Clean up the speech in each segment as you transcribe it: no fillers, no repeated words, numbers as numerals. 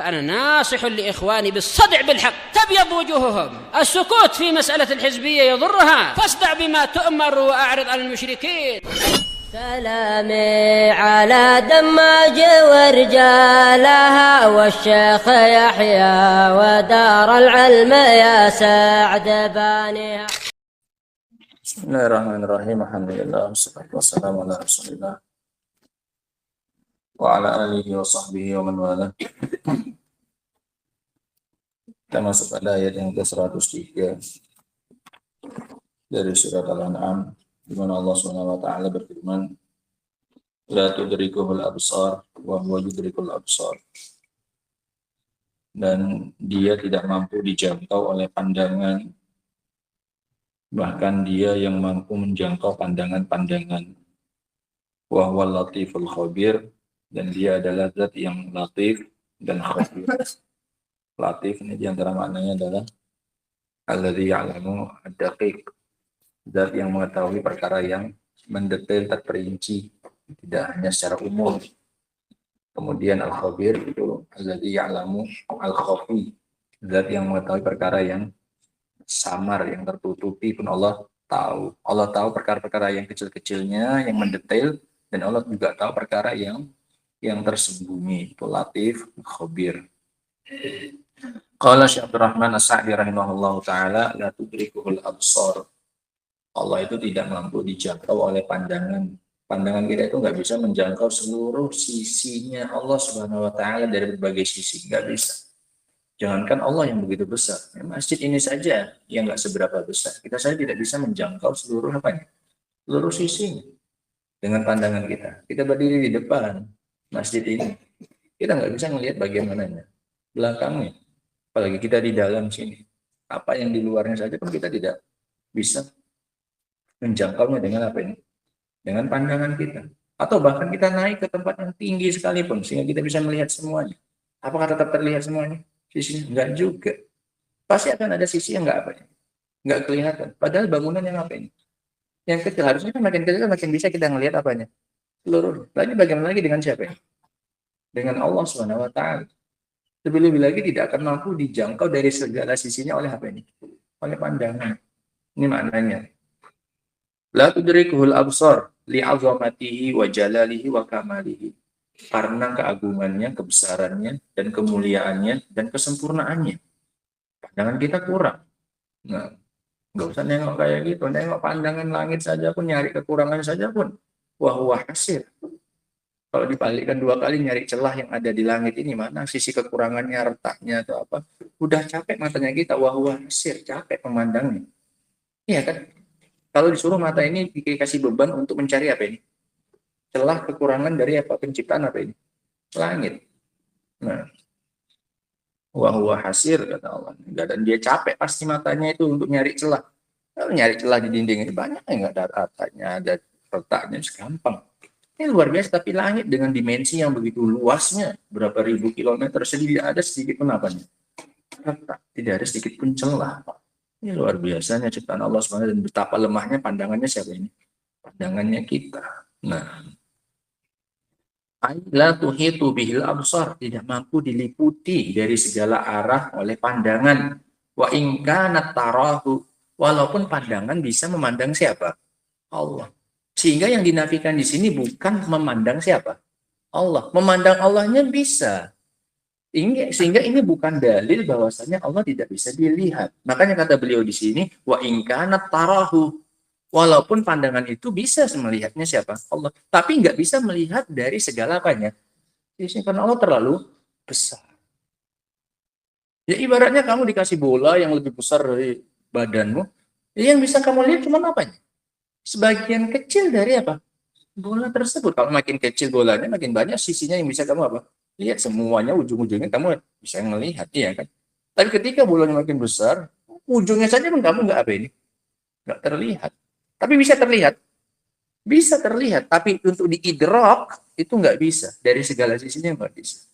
فأنا ناصح لإخواني بالصدع بالحق تبيض وجوههم. السكوت في مسألة الحزبية يضرها، فاصدع بما تؤمر وأعرض عن المشركين. سلامي على دماج ورجالها والشيخ يحيى ودار العلم يا سعد بانيها. Bismillahirrahmanirrahim. Alhamdulillah wassalatu wassalamu ala Rasulillah wa ala alihi wa sahbihi wa man wala. Kita masuk pada ayat yang ke-103 dari surat Al-An'am, di mana Allah Subhanahu wa taala berfirman, la tudrikuhul absar wa huwa yudrikul absar. Dan dia tidak mampu dijangkau oleh pandangan, bahkan dia yang mampu menjangkau pandangan-pandangan. Wa huwal latiful khabir, dan dia adalah zat yang latif dan khabir. Latif ini diantara maknanya adalah alladzi ya'lamu ad-daqiq, zat yang mengetahui perkara yang mendetail, terperinci, tidak hanya secara umum. Kemudian al-khabir itu alladzi ya'lamu al-khafi, zat yang mengetahui perkara yang samar, yang tertutupi pun Allah tahu. Allah tahu perkara-perkara yang kecil-kecilnya, yang mendetail, dan Allah juga tahu perkara yang tersembunyi. Itu latif, khabir. Qala Syekh Abdurrahman As-Sa'di rahimahullahu taala, la tudrikuhul absar. Allah itu tidak mampu dijangkau oleh pandangan. Pandangan kita itu nggak bisa menjangkau seluruh sisinya Allah Subhanahu wa taala dari berbagai sisi, nggak bisa. Jangankan Allah yang begitu besar, masjid ini saja yang nggak seberapa besar. Kita saja tidak bisa menjangkau seluruh seluruh sisinya dengan pandangan kita. Kita berdiri di depan masjid ini, kita nggak bisa melihat bagaimananya belakangnya. Apalagi kita di dalam sini, apa yang di luarnya saja pun kita tidak bisa menjangkaunya dengan apa ini? Dengan pandangan kita. Atau bahkan kita naik ke tempat yang tinggi sekalipun sehingga kita bisa melihat semuanya. Apakah tetap terlihat semuanya? Sisinya enggak juga. Pasti akan ada sisi yang enggak kelihatan. Padahal bangunan yang apa ini? Yang kecil, harusnya kan makin kecil makin bisa kita melihat apanya? Seluruh. Lagi bagaimana lagi dengan siapa ini? Dengan Allah Subhanahu wa taala. Lebih-lebih lagi tidak akan mampu dijangkau dari segala sisinya oleh apa ini? Oleh pandangan. Ini maknanya. La tudrikuhul absar li'azamatihi wa jalalihi wa kamalihi. Karena keagungannya, kebesarannya, dan kemuliaannya, dan kesempurnaannya. Pandangan kita kurang. Nah, nggak usah nengok kayak gitu. Nengok pandangan langit saja pun, nyari kekurangan saja pun. Wah, hasir. Kalau dibalikkan 2 kali nyari celah yang ada di langit ini, mana sisi kekurangannya, retaknya, atau apa. Udah capek matanya kita, wah hasir, capek memandangnya. Iya kan? Kalau disuruh mata ini dikasih beban untuk mencari apa ini? Celah kekurangan dari apa? Penciptaan apa ini? Langit. Nah, wah hasir, kata Allah. Dan dia capek pasti matanya itu untuk nyari celah. Kalau nyari celah di dinding ini banyak yang ada ratanya, ada retaknya, segampang. Ini luar biasa, tapi langit dengan dimensi yang begitu luasnya, berapa ribu kilometer, tidak ada sedikit pun apanya. Tidak ada sedikit pun celah. Ini luar biasanya ciptaan Allah SWT, dan betapa lemahnya pandangannya siapa ini? Pandangannya kita. Nah, la tuhitu bihil absar, tidak mampu diliputi dari segala arah oleh pandangan. Wa in kana tarahu, walaupun pandangan bisa memandang siapa? Allah. Sehingga yang dinafikan di sini bukan memandang siapa? Allah. Memandang Allahnya bisa. Sehingga ini bukan dalil bahwasanya Allah tidak bisa dilihat. Makanya kata beliau di sini, wa in kana tarahu, walaupun pandangan itu bisa melihatnya siapa? Allah. Tapi nggak bisa melihat dari segala apanya. Karena Allah terlalu besar. Ya ibaratnya kamu dikasih bola yang lebih besar dari badanmu, yang bisa kamu lihat cuma apanya? Sebagian kecil dari apa? Bola tersebut. Kalau makin kecil bolanya, makin banyak sisinya yang bisa kamu apa? Lihat semuanya, ujung-ujungnya kamu bisa melihat, ya kan? Tapi ketika bolanya makin besar, ujungnya saja pun kamu nggak apa ini? Nggak terlihat. Tapi bisa terlihat. Bisa terlihat, tapi untuk diidrok itu nggak bisa. Dari segala sisinya nggak bisa.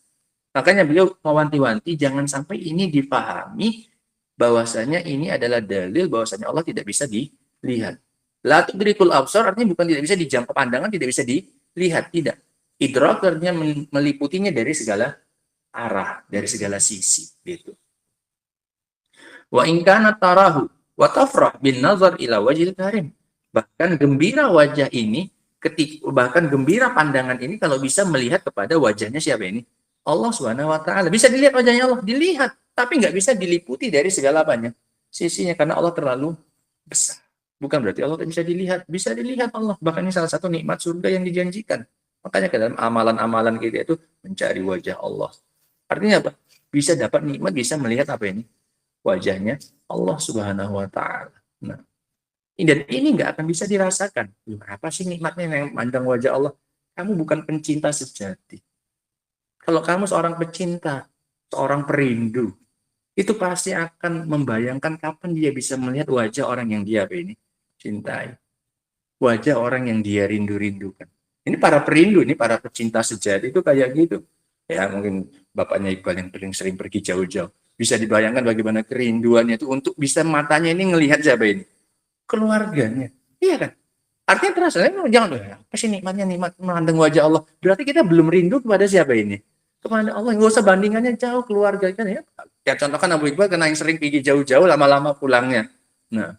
Makanya beliau mewanti-wanti, jangan sampai ini dipahami bahwasanya ini adalah dalil bahwasanya Allah tidak bisa dilihat. La tudrikul absar artinya bukan tidak bisa dijangkau pandangan, tidak bisa dilihat, tidak. Idrak artinya meliputinya dari segala arah, dari segala sisi gitu. Wa in kana tarahu wa tafrah bin nazar ila wajhil karim. Bahkan gembira wajah ini bahkan gembira pandangan ini kalau bisa melihat kepada wajahnya siapa ini? Allah Subhanahu wa taala. Bisa dilihat wajahnya Allah, dilihat, tapi nggak bisa diliputi dari segala banyak sisinya karena Allah terlalu besar. Bukan berarti Allah tidak bisa dilihat Allah. Bahkan ini salah satu nikmat surga yang dijanjikan. Makanya ke dalam amalan-amalan kita itu mencari wajah Allah. Artinya apa? Bisa dapat nikmat, bisa melihat apa ini? Wajahnya Allah Subhanahu wa taala. Nah, dan ini nggak akan bisa dirasakan. Apa sih nikmatnya yang memandang wajah Allah? Kamu bukan pencinta sejati. Kalau kamu seorang pecinta, seorang perindu, itu pasti akan membayangkan kapan dia bisa melihat wajah orang yang dia ini cintai. Wajah orang yang dia rindu-rindukan. Ini para perindu, ini para pecinta sejati itu kayak gitu. Ya mungkin bapaknya Iqbal yang paling sering pergi jauh-jauh. Bisa dibayangkan bagaimana kerinduannya itu untuk bisa matanya ini ngelihat siapa ini? Keluarganya. Iya kan? Artinya terasa, jangan apa sih nikmatnya, nikmat memandang wajah Allah. Berarti kita belum rindu kepada siapa ini? Kepada Allah. Nggak usah bandingannya jauh, keluarga kan ya. Ya contoh kan Abu Iqbal karena yang sering pergi jauh-jauh, lama-lama pulangnya. Nah,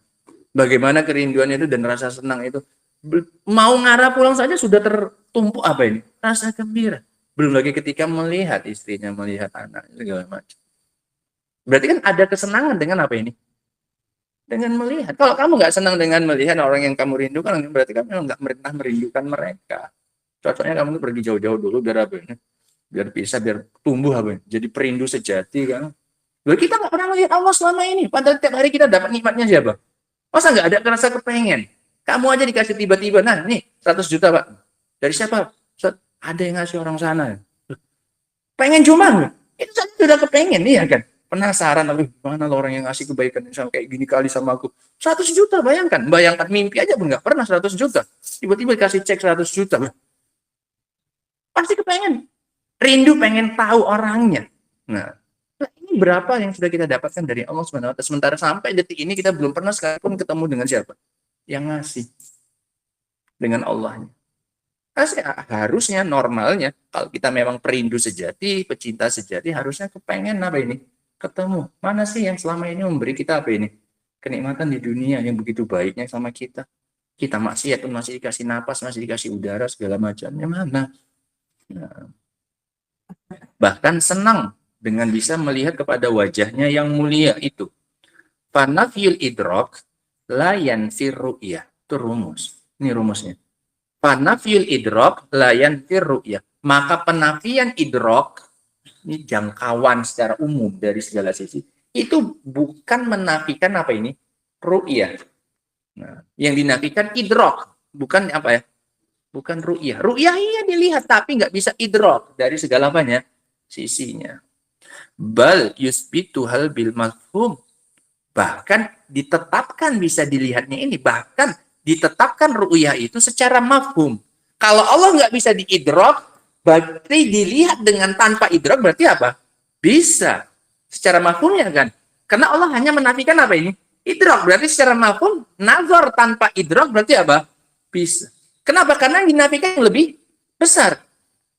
bagaimana kerinduannya itu dan rasa senang itu. Mau ngarah pulang saja sudah tertumpuk apa ini? Rasa gembira. Belum lagi ketika melihat istrinya, melihat anak, segala macam. Berarti kan ada kesenangan dengan apa ini? Dengan melihat. Kalau kamu nggak senang dengan melihat orang yang kamu rindukan, berarti kamu nggak pernah merindukan mereka. Cocoknya kamu pergi jauh-jauh dulu biar apa ini? Biar bisa, biar tumbuh apa ini? Jadi perindu sejati kan. Lalu kita nggak pernah melihat Allah selama ini. Padahal tiap hari kita dapat nikmatnya siapa? Masa nggak ada rasa kepengen? Kamu aja dikasih tiba-tiba, nah nih 100 juta Pak. Dari siapa? Ada yang ngasih orang sana. Pengen cuma, itu saja sudah kepengen nih ya kan. Penasaran, lalu mana orang yang ngasih kebaikan sama kayak gini kali sama aku. 100 juta, bayangkan mimpi aja pun nggak pernah 100 juta. Tiba-tiba dikasih cek 100 juta. Pasti kepengen. Rindu pengen tahu orangnya. Nah, ini berapa yang sudah kita dapatkan dari Allah SWT. Sementara sampai detik ini kita belum pernah sekalipun ketemu dengan siapa? Yang ngasih. Dengan Allahnya. Harusnya normalnya kalau kita memang perindu sejati, pecinta sejati, harusnya kepengen apa ini? Ketemu. Mana sih yang selama ini memberi kita apa ini? Kenikmatan di dunia yang begitu baiknya sama kita. Kita maksiat pun masih dikasih napas, masih dikasih udara, segala macamnya mana? Nah. Bahkan senang dengan bisa melihat kepada wajahnya yang mulia itu. Fanafiyul idrok la yanfir ru'yah. Itu rumus. Ini rumusnya. Fanafiyul idrok la yanfir ru'yah. Maka penafian idrok, ini jangkauan secara umum dari segala sisi, itu bukan menafikan apa ini? Ru'yah. Nah, yang dinafikan idrok, bukan apa ya? Bukan ru'yah. Ru'yah iya dilihat, tapi nggak bisa idrok dari segala banyak sisinya. Bal yusbitu hal bil mafhum. Bahkan ditetapkan bisa dilihatnya ini, bahkan ditetapkan ru'yah itu secara mafhum. Kalau Allah nggak bisa diidrok, berarti dilihat dengan tanpa idrok berarti apa? Bisa. Secara mafhumnya kan. Karena Allah hanya menafikan apa ini? Idrok. Berarti secara mafhum, nazar tanpa idrok berarti apa? Bisa. Kenapa? Karena dinafikan yang lebih besar.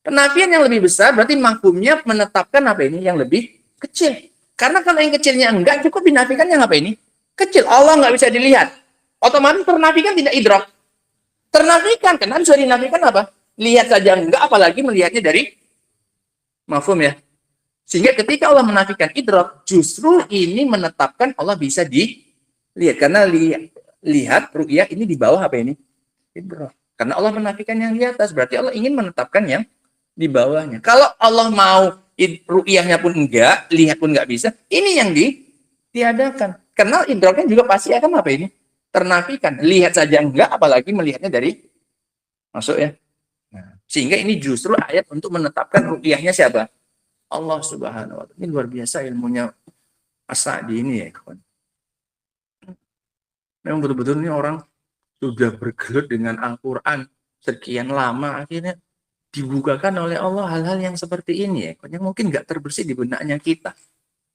Penafian yang lebih besar berarti mafhumnya menetapkan apa ini? Yang lebih kecil. Karena kalau yang kecilnya enggak, cukup dinafikan yang apa ini? Kecil. Allah nggak bisa dilihat. Otomatis ternafikan tidak idrok. Ternafikan. Karena sudah dinafikan apa? Lihat saja enggak, apalagi melihatnya dari mafhum ya. Sehingga ketika Allah menafikan idrok, justru ini menetapkan Allah bisa dilihat. Karena lihat ru'yah ini di bawah apa ini? Idrok. Karena Allah menafikan yang di atas, berarti Allah ingin menetapkan yang di bawahnya. Kalau Allah mau ru'yahnya pun enggak, lihat pun enggak bisa, ini yang ditiadakan. Karena idroknya juga pasti akan apa ini? Ternafikan. Lihat saja enggak, apalagi melihatnya dari masuk ya. Nah, sehingga ini justru ayat untuk menetapkan ru'yahnya siapa? Allah Subhanahu wa ta'ala. Ini luar biasa ilmunya As-Sa'di ini ya, kawan. Memang betul-betul ini orang sudah bergelut dengan Al-Quran sekian lama, akhirnya dibukakan oleh Allah hal-hal yang seperti ini ya, yang mungkin nggak terbersih di benaknya kita.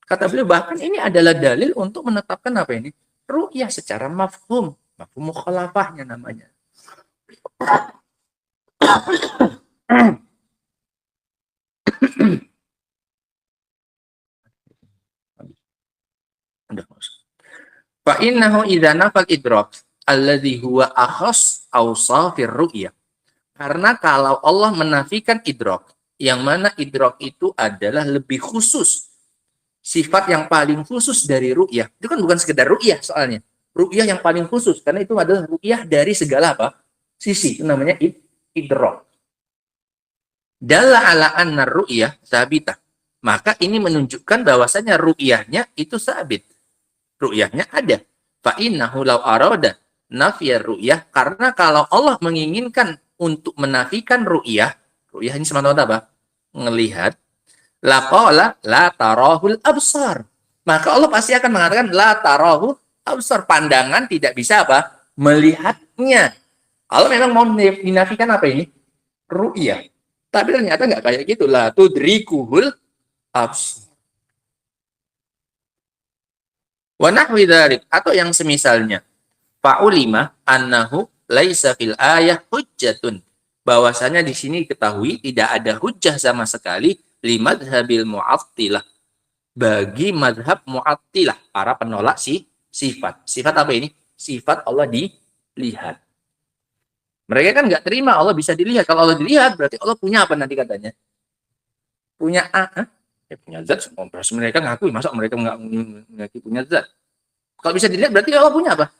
Kata beliau, bahkan ini adalah dalil untuk menetapkan apa ini? Ru'yah secara mafhum mukhalafahnya namanya. Fa innahu idza nafal idrak alladhi huwa akhas awsafir ru'yah. Karena kalau Allah menafikan idrak, yang mana idrak itu adalah lebih khusus, sifat yang paling khusus dari ru'yah. Itu kan bukan sekedar ru'yah soalnya. Ru'yah yang paling khusus, karena itu adalah ru'yah dari segala apa? Sisi. Itu namanya idrak. Dalla ala anna ru'yah sabitah. Maka ini menunjukkan bahwasanya ru'yahnya itu sabit. Ru'yahnya ada. Fa innahu law arada nafiyar ru'yah, karena kalau Allah menginginkan untuk menafikan ru'yah, ru'yah ini semata-mata apa? Ngelihat. Laqala la tarahul absar. Maka Allah pasti akan mengatakan la tarahul absar. Pandangan tidak bisa apa? Melihatnya. Allah memang mau dinafikan apa ini? Ru'yah. Tapi ternyata nggak kayak gitu. La tudrikuhul absar. Wa nahwi dzalik, atau yang semisalnya. Fa'ulima annahu laisa fil ayah hujjatun. Bahwasanya di sini diketahui tidak ada hujjah sama sekali li madhabil mu'attilah, bagi madhab mu'attilah, para penolak sifat. Sifat apa ini? Sifat Allah dilihat. Mereka kan nggak terima Allah bisa dilihat. Kalau Allah dilihat berarti Allah punya apa nanti katanya? Punya punya zat. Mereka ngakui, masa mereka nggak ngakui punya zat? Kalau bisa dilihat berarti Allah punya apa?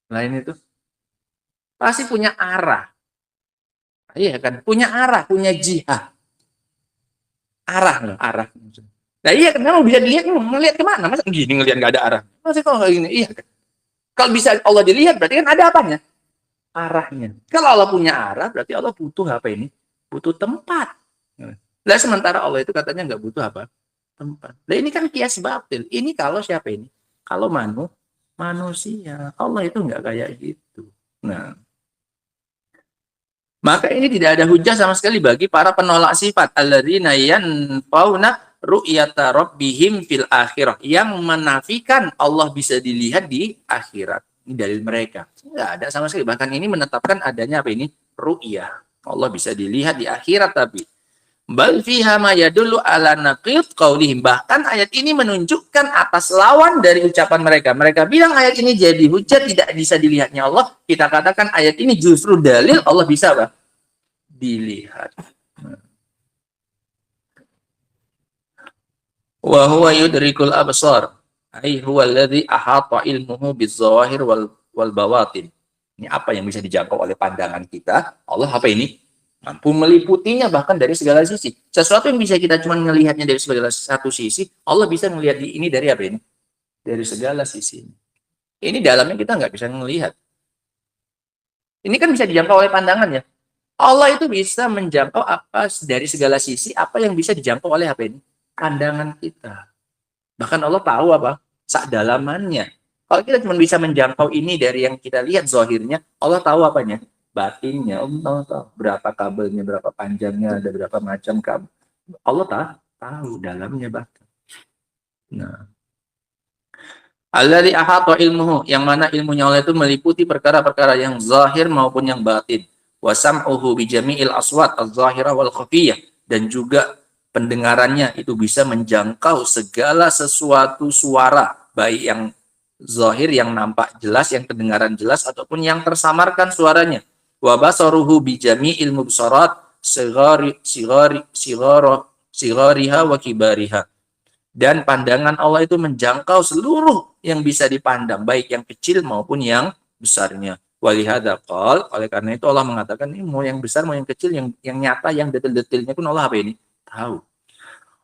Lain itu pasti punya arah. Iya kan, punya arah, punya jihah. Arah loh, arah. Nah iya kan, kalau bisa dilihat, ngelihat kemana? Masa gini ngelihat nggak ada arah? Masa kalau kayak gini, iya kan. Kalau bisa Allah dilihat, berarti kan ada apanya? Arahnya. Kalau Allah punya arah, berarti Allah butuh apa ini? Butuh tempat. Nah sementara Allah itu katanya nggak butuh apa? Tempat. Nah ini kan kias batil. Ini kalau siapa ini? Kalau manusia. Allah itu nggak kayak gitu. Nah, maka ini tidak ada hujah sama sekali bagi para penolak sifat alladzina yanfauna ru'yata rabbihim fil akhirah, yang menafikan Allah bisa dilihat di akhirat. Ini dalil mereka. Enggak ada sama sekali. Bahkan ini menetapkan adanya apa ini? Ru'yah. Allah bisa dilihat di akhirat, tapi bal fiha ma yadullu ala naqid qaulihim. Bahkan ayat ini menunjukkan atas lawan dari ucapan mereka. Mereka bilang ayat ini jadi hujah, tidak bisa dilihatnya Allah. Kita katakan ayat ini justru dalil Allah bisa apa? Dilihat. Wa huwa yudrikul absar. Ai huwa alladhi ahata ilmuhu bizawahir wal bawatin. Ini apa yang bisa dijangkau oleh pandangan kita? Allah apa ini? Mampu meliputinya bahkan dari segala sisi. Sesuatu yang bisa kita cuma melihatnya dari segala satu sisi, Allah bisa melihat ini dari apa ini? Dari segala sisi. Ini dalamnya kita nggak bisa melihat. Ini kan bisa dijangkau oleh pandangannya. Allah itu bisa menjangkau apa dari segala sisi, apa yang bisa dijangkau oleh apa ini? Pandangan kita. Bahkan Allah tahu apa? Sak dalamannya. Kalau kita cuma bisa menjangkau ini dari yang kita lihat zahirnya, Allah tahu apanya? Batinnya. Allah tahu berapa kabelnya, berapa panjangnya, ada berapa macam kabel. Allah tahu dalamnya bahkan. Nah, alladzi ahata ilmuhu, yang mana ilmunya Allah itu meliputi perkara-perkara yang zahir maupun yang batin. Wa sam'uhu bi jami'il aswat az-zahirah wal khafiyah, dan juga pendengarannya itu bisa menjangkau segala sesuatu suara, baik yang zahir yang nampak jelas, yang kedengaran jelas, ataupun yang tersamarkan suaranya. Wa basaruhu bi jami'il mubsarat sigariha wa kibariha. Dan pandangan Allah itu menjangkau seluruh yang bisa dipandang, baik yang kecil maupun yang besarnya. Walihada qol, oleh karena itu Allah mengatakan ini mau yang besar mau yang kecil, yang nyata, yang detail-detailnya pun Allah apa ini? Tahu.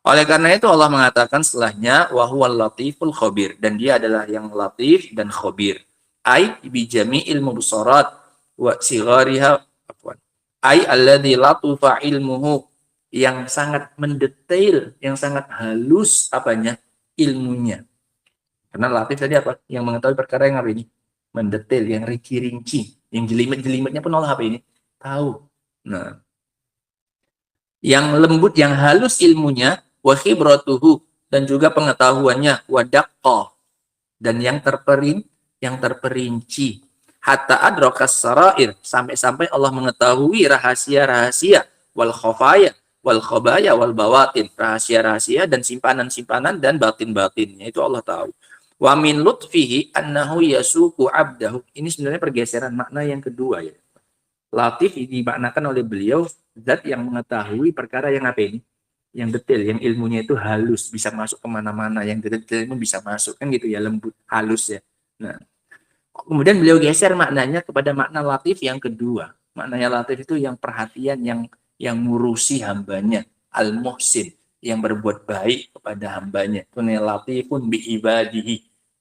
Oleh karena itu Allah mengatakan setelahnya wa huwal latiful khabir, dan dia adalah yang latif dan khabir. Ai bi jami'il mubsarat wa sigariha afwan. Ai alladzi latufa ilmuhu, yang sangat mendetail, yang sangat halus apanya? Ilmunya. Karena latif tadi apa? Yang mengetahui perkara yang apa ini? Mendetail, yang rinci-rinci, yang jelimet-jelimetnya pun Allah apa ini? Tahu. Nah, yang lembut, yang halus ilmunya, wa khibratuhu, dan juga pengetahuannya, wa daqqa, dan yang terperinci. Hatta adrakas sarair, sampai-sampai Allah mengetahui rahasia-rahasia, wal khafaya, wal khabaya wal bawatin, rahasia-rahasia dan simpanan-simpanan dan batin-batinnya itu Allah tahu. Wa min lutfihi annahu yasuku abdahu. Ini sebenarnya pergeseran makna yang kedua ya. Latif dimaknakan oleh beliau zat yang mengetahui perkara yang apa ini? Yang detail, yang ilmunya itu halus, bisa masuk kemana-mana, yang detail itu bisa masuk, kan gitu ya, lembut, halus ya. Nah, kemudian beliau geser maknanya kepada makna latif yang kedua. Maknanya latif itu yang perhatian, yang ngurusi hambanya, al-muhsin, yang berbuat baik kepada hambanya. Itu latifun bi ibadihi.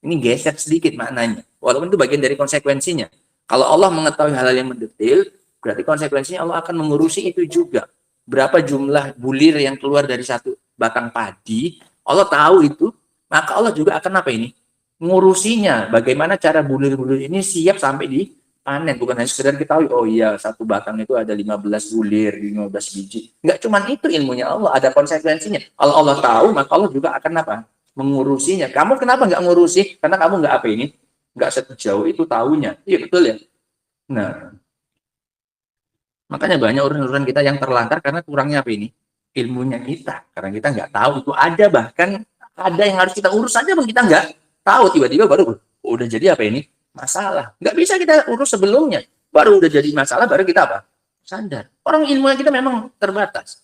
Ini geser sedikit maknanya, walaupun itu bagian dari konsekuensinya. Kalau Allah mengetahui hal-hal yang mendetail, berarti konsekuensinya Allah akan mengurusi itu juga. Berapa jumlah bulir yang keluar dari satu batang padi, Allah tahu itu, maka Allah juga akan apa ini? Ngurusinya. Bagaimana cara bulir-bulir ini siap sampai dipanen. Bukan hanya sekedar kita tahu, oh iya, satu batang itu ada 15 bulir, 15 biji. Enggak cuma itu ilmunya Allah, ada konsekuensinya. Kalau Allah tahu, maka Allah juga akan apa? Mengurusinya. Kamu kenapa nggak ngurusi? Karena kamu nggak apa ini? Nggak sejauh itu tahunya. Iya, betul ya? Nah, makanya banyak urusan-urusan kita yang terlantar karena kurangnya apa ini? Ilmunya kita. Karena kita nggak tahu itu ada, bahkan ada yang harus kita urus saja pun kita nggak tahu. Tiba-tiba baru udah jadi apa ini? Masalah. Nggak bisa kita urus sebelumnya. Baru udah jadi masalah, baru kita apa? Sadar. Orang ilmunya kita memang terbatas.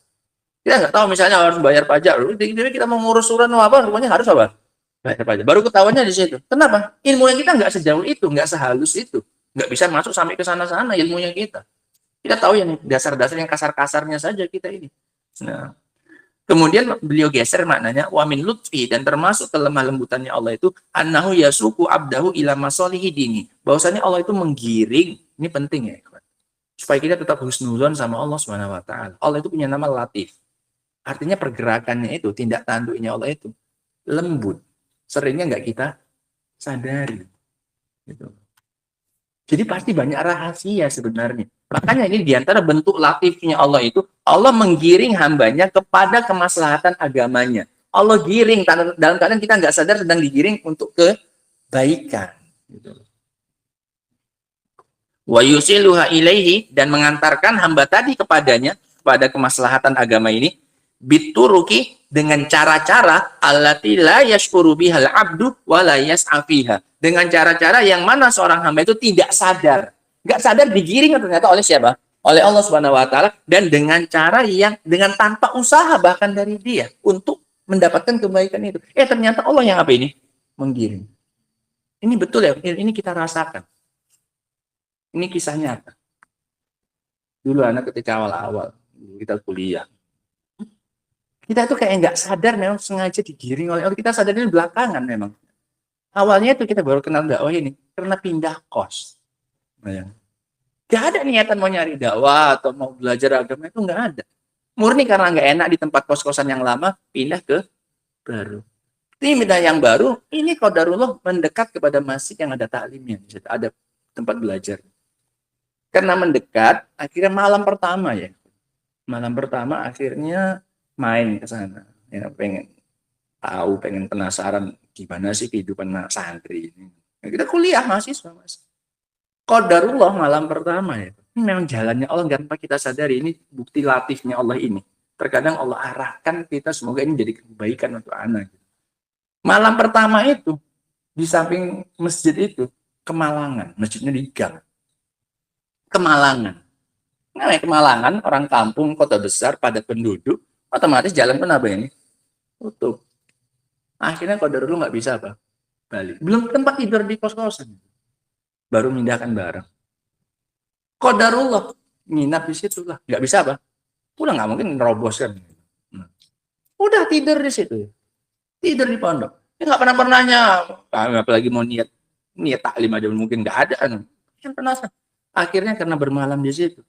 Kita nggak tahu misalnya harus bayar pajak. Tiba-tiba kita mau ngurus surat apa, rupanya harus apa? Bayar pajak. Baru ketahuannya di situ. Kenapa? Ilmunya kita nggak sejauh itu, nggak sehalus itu. Nggak bisa masuk sampai ke sana-sana ilmunya kita. Kita tahu yang dasar-dasar, yang kasar-kasarnya saja kita ini. Nah, kemudian beliau geser maknanya wa min lutfi, dan termasuk kelemah lembutannya Allah itu annahu yasuku abdahu ila masalihi dini. Bahwasanya Allah itu menggiring, ini penting ya, supaya kita tetap husnuzon sama Allah Subhanahu wa taala. Allah itu punya nama Latif. Artinya pergerakannya itu, tindak tanduknya Allah itu lembut. Seringnya nggak kita sadari. Gitu. Jadi pasti banyak rahasia sebenarnya. Makanya ini diantara bentuk latifnya Allah itu, Allah menggiring hambanya kepada kemaslahatan agamanya. Allah giring, dalam keadaan kita nggak sadar sedang digiring untuk kebaikan. Gitu. Wa yusiluha ilaihi, dan mengantarkan hamba tadi kepadanya, kepada kemaslahatan agama ini, bituruki, dengan cara-cara allati la yashkuru bihal abdu wa la yas'afiha. Dengan cara-cara yang mana seorang hamba itu tidak sadar. Nggak sadar digiring ternyata oleh siapa? Oleh Allah Subhanahu wa taala, dan dengan cara yang dengan tanpa usaha bahkan dari dia untuk mendapatkan kebaikan itu. Ternyata Allah yang apa ini? Menggiring. Ini betul ya, ini kita rasakan. Ini kisah nyata. Dulu anak ketika awal-awal kita kuliah, kita itu kayak nggak sadar memang sengaja digiring oleh Allah. Kita sadarnya belakangan memang. Awalnya itu kita baru kenal dakwah ini karena pindah kos. Gak ada niatan mau nyari dakwah atau mau belajar agama, itu nggak ada. Murni karena nggak enak di tempat kos-kosan yang lama, pindah ke baru. Ini pindah yang baru, ini qadarullah mendekat kepada masjid yang ada taklimnya, ada tempat belajar. Karena mendekat, akhirnya malam pertama ya. Malam pertama akhirnya main ke sana. Ya, pengen tahu, pengen penasaran gimana sih kehidupan santri ini. Ya, kita kuliah mahasiswa, Mas. Qadarullah malam pertama ya. Ini memang jalannya Allah tanpa kita sadari. Ini bukti latifnya Allah ini. Terkadang Allah arahkan kita, semoga ini jadi kebaikan untuk anak. Malam pertama itu, di samping masjid itu, Kemalangan. Masjidnya di gang. Kemalangan. Namanya Kemalangan, orang kampung, kota besar, padat penduduk, otomatis jalan pun apa ini? Tutup. Akhirnya qadarullah nggak bisa apa? Balik. Belum tempat tidur di kos-kosan. Baru mindahkan barang. Qadarullah nginap di situ lah, nggak bisa apa? Udah nggak mungkin nerobos kan? Udah tidur di situ, tidur di pondok. Nggak pernahnya, apalagi mau niat taklim aja mungkin nggak ada. Kan penasaran. Akhirnya karena bermalam di situ,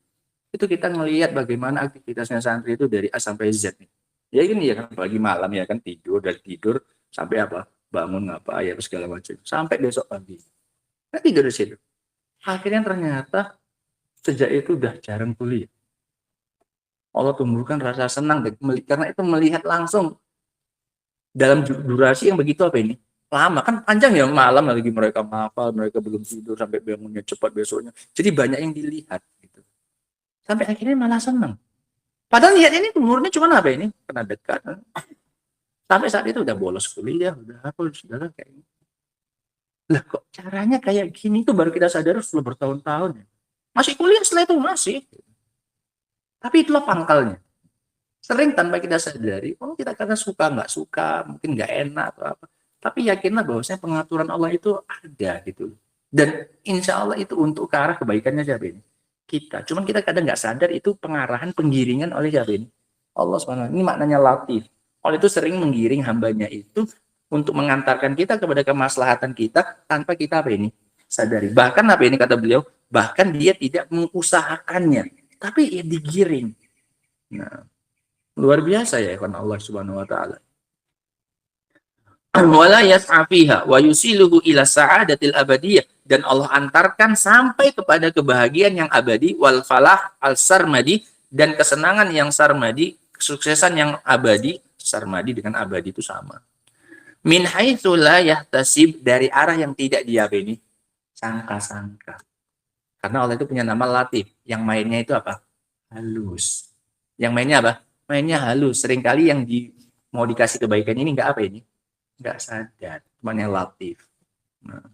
itu kita ngelihat bagaimana aktivitasnya santri itu dari A sampai Z. Ya gini ya kan, apalagi malam ya kan, tidur dari tidur sampai apa? Bangun ngapa ya segala macam sampai besok pagi. Nah, tidur di situ. Akhirnya ternyata sejak itu udah jarang kuliah. Allah tumbuhkan rasa senang karena itu melihat langsung dalam durasi yang begitu apa ini? Lama kan, panjang ya malam lagi mereka hafal, mereka belum tidur sampai bangunnya cepat besoknya. Jadi banyak yang dilihat gitu. Sampai akhirnya malah senang. Padahal niatnya ini umurnya cuma apa ini? Kena dekat. Sampai saat itu udah bolos kuliah, udah apa, saudara kayak ini. Lah kok caranya kayak gini tuh baru kita sadar setelah bertahun-tahun ya. Masih kuliah setelah itu masih. Tapi itulah pangkalnya. Sering tanpa kita sadari, oh kita karena suka nggak suka, mungkin nggak enak atau apa. Tapi yakinlah bahwasanya pengaturan Allah itu ada gitu. Dan insya Allah itu untuk ke arah kebaikannya siapa ini? Kita. Cuman kita kadang nggak sadar itu pengarahan, penggiringan oleh siapa ini? Allah SWT. Ini maknanya latif. Allah itu sering menggiring hambanya itu untuk mengantarkan kita kepada kemaslahatan kita tanpa kita apa ini? Sadari. Bahkan apa ini kata beliau? Bahkan dia tidak mengusahakannya. Tapi ya digiring. Nah, luar biasa ya ikhwan Allah Subhanahu wa taala. Wala yas'afiha wa yusiluhu ila sa'adatil abadiyah, dan Allah antarkan sampai kepada kebahagiaan yang abadi, wal falah al sarmadi, dan kesenangan yang sarmadi, kesuksesan yang abadi. Sarmadi dengan abadi itu sama. Min haitsu la yahtasib, dari arah yang tidak dia ini sangka-sangka. Karena Allah itu punya nama Latif, yang mainnya itu apa? Halus. Yang mainnya apa? Mainnya halus. Seringkali yang mau dikasih kebaikan ini enggak apa ini? Enggak sadar. Cuman yang Latif. Nah.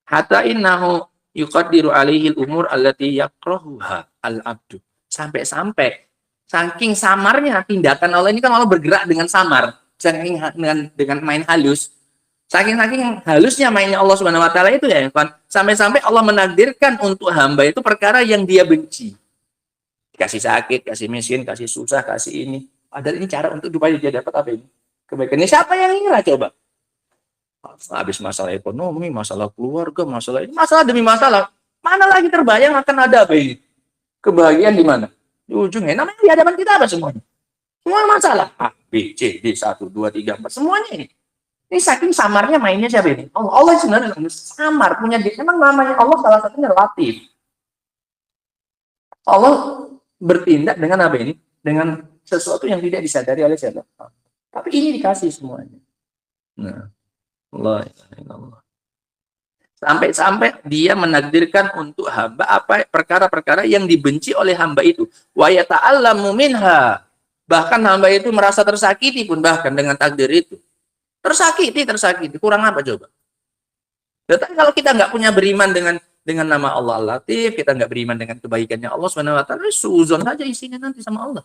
Hatta innahu yuqaddiru alaihi al-umur allati yakrahuha al-abdu. Sampai-sampai saking samarnya tindakan Allah ini, kan Allah bergerak dengan samar, saking dengan main halus. Saking halusnya mainnya Allah Subhanahu wa taala itu ya, kan. Sampai-sampai Allah menakdirkan untuk hamba itu perkara yang dia benci. Kasih sakit, kasih miskin, kasih susah, kasih ini. Padahal ini cara untuk supaya dia dapat apa ini? Kebaikannya. Siapa yang ngira coba? Habis masalah ekonomi, masalah keluarga, masalah ini, masalah demi masalah. Mana lagi terbayang akan ada apa ini? Kebahagiaan di mana? Di ujungnya. Namanya di hadapan kita apa semuanya? Semua masalah. A, B, C, D, 1, 2, 3, 4. Semuanya ini. Ini saking samarnya mainnya siapa ini? Allah sebenarnya samar. Punya dia. Memang namanya Allah salah satunya Latif. Allah bertindak dengan apa ini? Dengan sesuatu yang tidak disadari oleh siapa? Tapi ini dikasih semuanya. Nah. Allah. Sampai-sampai dia menakdirkan untuk hamba apa perkara-perkara yang dibenci oleh hamba itu. Wa yata'allamu minha. Bahkan hamba itu merasa tersakiti pun bahkan dengan takdir itu. Tersakiti. Kurang apa coba? Tetapi kalau kita nggak punya beriman dengan nama Allah Al-Latif, kita nggak beriman dengan kebaikannya Allah Subhanahu wa taala, suzon saja isinya nanti sama Allah.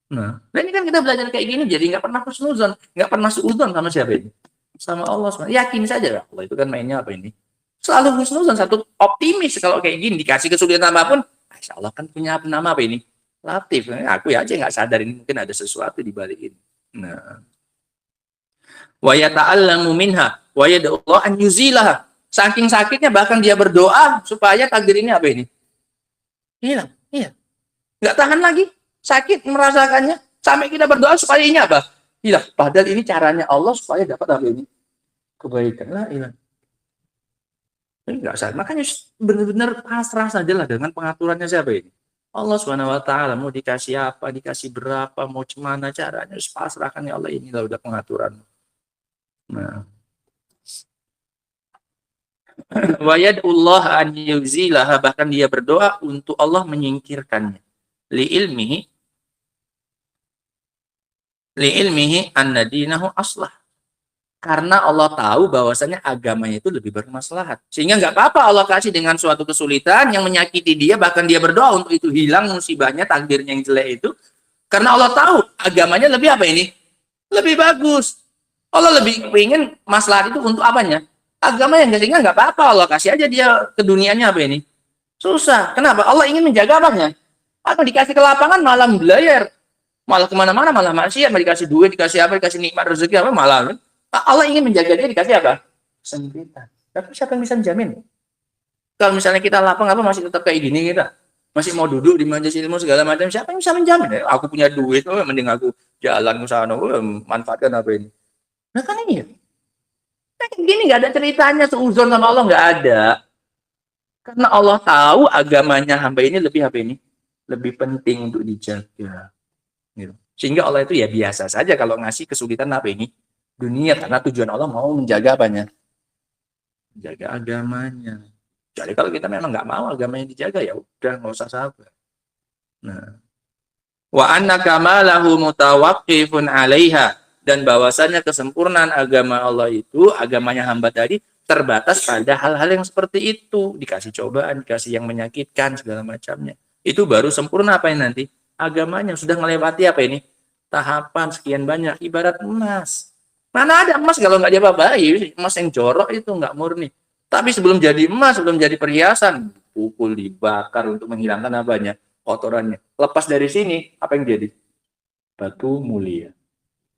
Nah, ini kan kita belajar kayak gini jadi nggak pernah husnuzon, nggak pernah suudzon sama siapa ini? Sama Allah SWT. Yakin saja Allah itu kan mainnya apa ini? Selalu husnuzon, satu optimis kalau kayak gini dikasih kesulitan apapun, Insya Allah kan punya nama apa ini? Latif. Aku ya aja nggak sadar ini mungkin ada sesuatu di balik ini. Nah, wa yata'allamu minha wa yad'u Allah an yuzilaha. Saking sakitnya bahkan dia berdoa supaya takdir ini apa ini? Hilang. Iya. Nggak tahan lagi. Sakit merasakannya sampai kita berdoa supaya ini apa? Hilang. Padahal ini caranya Allah supaya dapat apa ini? Kebaikan. Lah, hilang. Ini enggak salah. Makanya benar-benar pasrah sajalah dengan pengaturannya siapa ini? Allah Subhanahu wa taala. Mau dikasih apa, dikasih berapa, mau gimana caranya, pasrahkan ya Allah, inilah udah pengaturan. Nah. Wa yad'ullah an yuzilaha, bahkan dia berdoa untuk Allah menyingkirkannya. Li ilmihi anna dinahu aslah. Karena Allah tahu bahwasanya agamanya itu lebih bermaslahat. Sehingga nggak apa-apa Allah kasih dengan suatu kesulitan yang menyakiti dia, bahkan dia berdoa untuk itu hilang musibahnya, takdirnya yang jelek itu. Karena Allah tahu agamanya lebih apa ini? Lebih bagus. Allah lebih ingin maslahat itu untuk apanya? Agama yang sehingga nggak apa-apa Allah kasih aja dia ke dunianya apa ini? Susah. Kenapa? Allah ingin menjaga apanya? Atau dikasih ke lapangan malah belayar. Malah kemana-mana, malah maksiat, malah dikasih duit, dikasih apa, dikasih nikmat rezeki apa, malah Allah ingin menjaga dia dikasih apa? Kesempitan. Tapi siapa yang bisa menjamin? Kalau misalnya kita lapang apa masih tetap kayak gini kita, masih mau duduk di majelis ilmu segala macam, siapa yang bisa menjamin? Aku punya duit, mending aku jalan ke sana, manfaatkan apa ini? Nah kan ini, nah, gini nggak ada ceritanya seuzon sama Allah, nggak ada. Karena Allah tahu agamanya hamba ini lebih apa ini? Lebih penting untuk dijaga. Gitu. Sehingga Allah itu ya biasa saja kalau ngasih kesulitan apa ini? Dunia, karena tujuan Allah mau menjaga apanya? Menjaga agamanya. Jadi kalau kita memang nggak mau agamanya dijaga, ya udah nggak usah sabar. Nah, wa anna kamalahu mutawaqqifun 'alaiha, dan bahwasanya kesempurnaan agama Allah itu, agamanya hamba tadi terbatas pada hal-hal yang seperti itu, dikasih cobaan, dikasih yang menyakitkan segala macamnya. Itu baru sempurna apa yang nanti? Agamanya sudah melewati apa ini? Tahapan sekian banyak, ibarat emas. Mana ada emas kalau nggak diapa-apain? Emas yang jorok itu nggak murni. Tapi sebelum jadi emas, sebelum jadi perhiasan, pukul, dibakar untuk menghilangkan apanya? Kotorannya. Lepas dari sini, apa yang jadi? Batu mulia.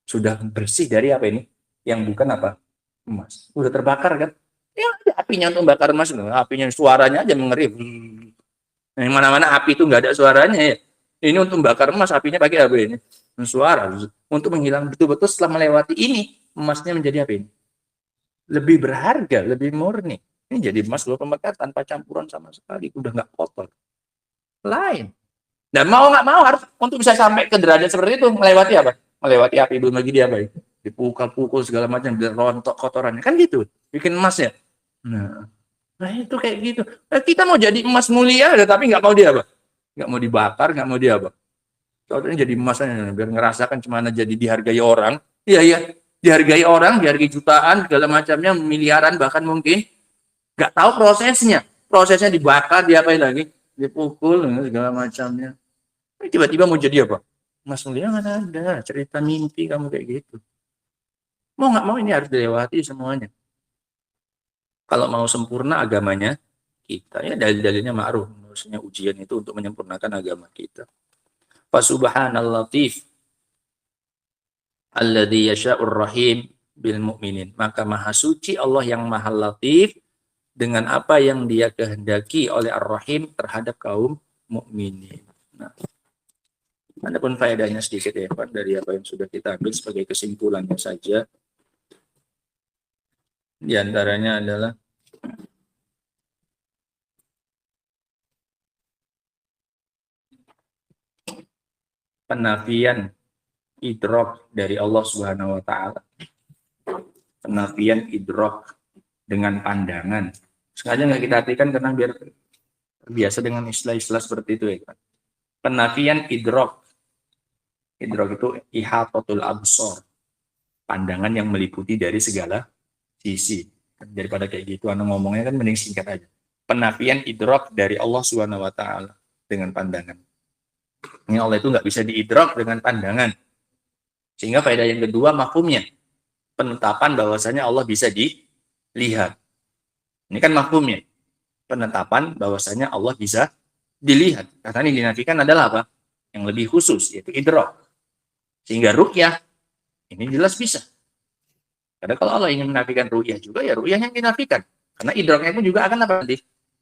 Sudah bersih dari apa ini? Yang bukan apa? Emas. Udah terbakar kan? Ya ada apinya untuk membakar emas. Apinya, suaranya aja mengeri. Yang mana-mana api itu nggak ada suaranya ya. Ini untuk membakar emas, apinya pakai apa ini? Suara. Untuk menghilang betul-betul setelah melewati ini, emasnya menjadi apa ini? Lebih berharga, lebih murni. Ini jadi emas luar pembekat tanpa campuran sama sekali. Udah nggak kotor. Lain. Dan mau nggak mau harus untuk bisa sampai ke derajat seperti itu melewati apa? Melewati api, belum lagi dia apa? Dipukul-pukul segala macam, biar rontok kotorannya. Kan gitu. Bikin emas ya. Nah itu kayak gitu. Nah, kita mau jadi emas mulia, tapi nggak mau dia apa? Nggak mau dibakar, nggak mau dia apa? Contohnya jadi emasnya, biar ngerasakan gimana jadi dihargai orang. Iya, iya. Dihargai orang, dihargai jutaan, segala macamnya, miliaran bahkan mungkin. Nggak tahu prosesnya. Prosesnya dibakar, diapain lagi? Dipukul, segala macamnya. Tiba-tiba mau jadi apa? Mas mulia nggak ada. Cerita mimpi kamu kayak gitu. Mau nggak mau ini harus dilewati semuanya. Kalau mau sempurna agamanya kita, ya dalil-dalilnya ma'ruf. Maksudnya ujian itu untuk menyempurnakan agama kita. Fasubhanal latif alladzi yasha'ur rahim bil mu'minin. Maka maha suci Allah yang maha latif dengan apa yang dia kehendaki oleh Ar-Rahim terhadap kaum mukminin. Nah, adapun faedahnya sedikit ya Pak, dari apa yang sudah kita ambil sebagai kesimpulannya saja. Di antaranya adalah penafian idrok dari Allah Subhanahu wa taala. Penafian idrok dengan pandangan. Sengaja nggak kita artikan karena biar biasa dengan istilah-istilah seperti itu ya. Penafian idrok. Idrok itu ihatatul absor. Pandangan yang meliputi dari segala sisi. Daripada kayak gitu, ngomongnya kan mending singkat aja. Penafian idrok dari Allah Subhanahu wa taala dengan pandangan. Ini Allah itu nggak bisa diidrok dengan pandangan. Sehingga faedah yang kedua mafhumnya. Penetapan bahwasanya Allah bisa dilihat. Ini kan mafhumnya. Penetapan bahwasanya Allah bisa dilihat. Karena yang dinafikan adalah apa? Yang lebih khusus, yaitu idrok. Sehingga ru'yah, ini jelas bisa. Karena kalau Allah ingin menafikan ru'yah juga, ya ru'yah yang dinafikan. Karena idroknya pun juga akan apa?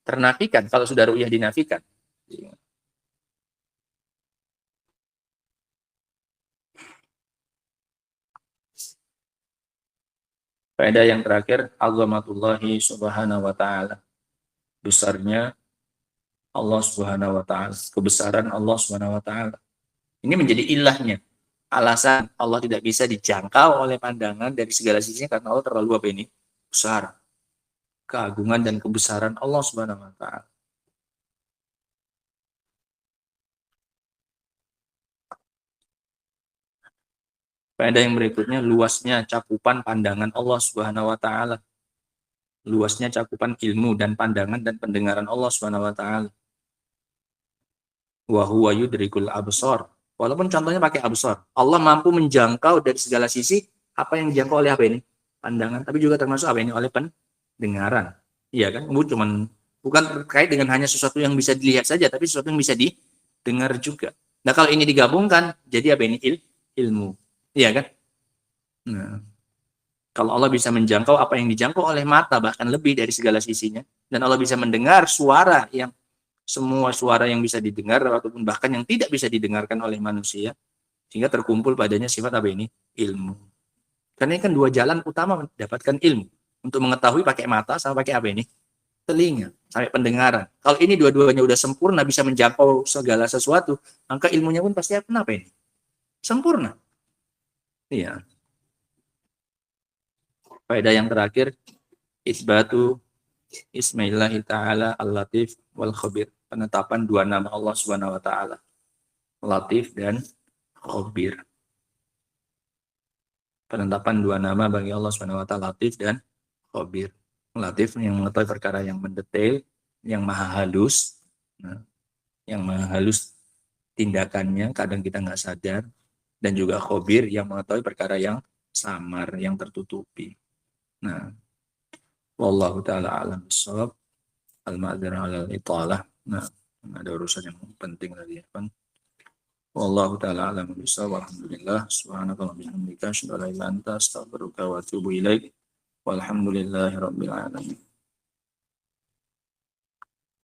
Ternafikan kalau sudah ru'yah dinafikan. Faedah yang terakhir, azamatullahi subhanahu wa ta'ala. Besarnya Allah subhanahu wa ta'ala. Kebesaran Allah subhanahu wa ta'ala. Ini menjadi ilahnya. Alasan Allah tidak bisa dijangkau oleh pandangan dari segala sisinya karena Allah terlalu apa ini? Besar. Keagungan dan kebesaran Allah subhanahu wa ta'ala. Faedah yang berikutnya, luasnya cakupan pandangan Allah Subhanahu wa taala. Luasnya cakupan ilmu dan pandangan dan pendengaran Allah Subhanahu wa taala. Wa huwa yudrikul absar. Walaupun contohnya pakai absar. Allah mampu menjangkau dari segala sisi apa yang dijangkau oleh apa ini? Pandangan, tapi juga termasuk apa ini? Oleh pendengaran. Iya kan? Bukan terkait dengan hanya sesuatu yang bisa dilihat saja, tapi sesuatu yang bisa didengar juga. Nah, kalau ini digabungkan jadi apa ini? Ilmu. Iya kan? Nah, kalau Allah bisa menjangkau apa yang dijangkau oleh mata, bahkan lebih dari segala sisinya, dan Allah bisa mendengar suara yang semua suara yang bisa didengar, ataupun bahkan yang tidak bisa didengarkan oleh manusia, sehingga terkumpul padanya sifat apa ini? Ilmu. Karena ini kan dua jalan utama mendapatkan ilmu. Untuk mengetahui pakai mata sama pakai apa ini? Telinga, sampai pendengaran. Kalau ini dua-duanya udah sempurna, bisa menjangkau segala sesuatu, maka ilmunya pun pasti apa ini? Sempurna. Iya. Faedah yang terakhir, isbatu ismillahi ta'ala al-latif wal khabir. Penetapan dua nama Allah Subhanahu wa taala. Latif dan Khabir. Penetapan dua nama bagi Allah Subhanahu wa taala, Latif dan Khabir. Latif yang mengetahui perkara yang mendetail, yang maha halus. Nah, yang maha halus tindakannya, kadang kita nggak sadar. Dan juga Khabir yang mengetahui perkara yang samar, yang tertutupi. Nah, wallahu taala alam bissawab. Al-ma'dzarah 'alal italah. Nah, ada urusan yang penting tadi ya kan. Wallahu taala alam bissawab. Alhamdulillah. Subhanakallahumma wa bihamdika asyhadu an la ilaha illa anta astaghfiruka wa atubu ilaik. Walhamdulillahirabbil alamin.